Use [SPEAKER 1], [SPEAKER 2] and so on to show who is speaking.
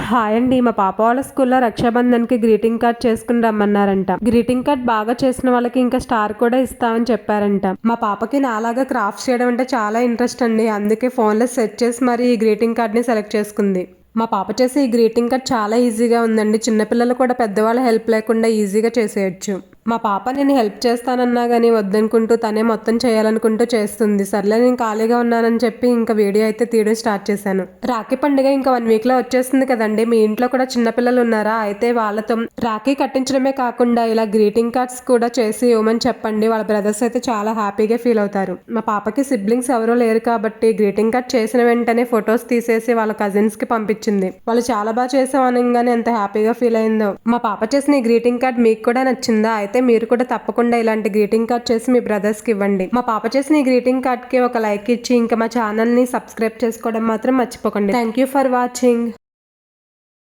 [SPEAKER 1] Hi అండి. మా పాప వాళ్ళ స్కూల్లో రక్షాబంధన్కి గ్రీటింగ్ కార్డ్ చేసుకుని రమ్మన్నారంట. గ్రీటింగ్ కార్డ్ బాగా చేసిన వాళ్ళకి ఇంకా స్టార్ కూడా ఇస్తామని చెప్పారంట. మా పాపకి నాలాగా క్రాఫ్ట్స్ చేయడం అంటే చాలా ఇంట్రెస్ట్ అండి. అందుకే ఫోన్లో సెర్చ్ చేసి మరి ఈ గ్రీటింగ్ కార్డ్ని సెలెక్ట్ చేసుకుంది. మా పాప చేసే ఈ గ్రీటింగ్ కార్డ్ చాలా ఈజీగా ఉందండి. చిన్నపిల్లలు కూడా పెద్దవాళ్ళ హెల్ప్ లేకుండా ఈజీగా చేసేయచ్చు. మా పాప నేను హెల్ప్ చేస్తానన్నా కానీ వద్దనుకుంటూ తనే మొత్తం చేయాలనుకుంటూ చేస్తుంది. సర్లే నేను ఖాళీగా ఉన్నానని చెప్పి ఇంకా వీడియో అయితే తీయడం స్టార్ట్ చేశాను. రాఖీ పండుగ ఇంకా 1 వీక్లో వచ్చేస్తుంది కదండి. మీ ఇంట్లో కూడా చిన్నపిల్లలు ఉన్నారా? అయితే వాళ్ళతో రాఖీ కట్టించడమే కాకుండా ఇలా గ్రీటింగ్ కార్డ్స్ కూడా చేసి ఇవ్వమని చెప్పండి. వాళ్ళ బ్రదర్స్ అయితే చాలా హ్యాపీగా ఫీల్ అవుతారు. మా పాపకి సిబ్లింగ్స్ ఎవరో లేరు కాబట్టి గ్రీటింగ్ కార్డ్ చేసిన వెంటనే ఫొటోస్ తీసేసి వాళ్ళ కజిన్స్ కి పంపించింది. వాళ్ళు చాలా బాగా చేసాం అనగానే ఎంత హ్యాపీగా ఫీల్ అయిందో. మా పాప చేసిన ఈ గ్రీటింగ్ కార్డ్ మీకు కూడా నచ్చిందా? అయితే మీరు కూడా తప్పకుండా ఇలాంటి గ్రీటింగ్ కార్డ్ చేసి మీ బ్రదర్స్ కి ఇవ్వండి. మా పాప చేసిన ఈ గ్రీటింగ్ కార్డ్ కి ఒక లైక్ ఇచ్చి ఇంకా మా ఛానల్ ని సబ్స్క్రైబ్ చేసుకోవడం మాత్రం మర్చిపోకండి. Thank you for watching.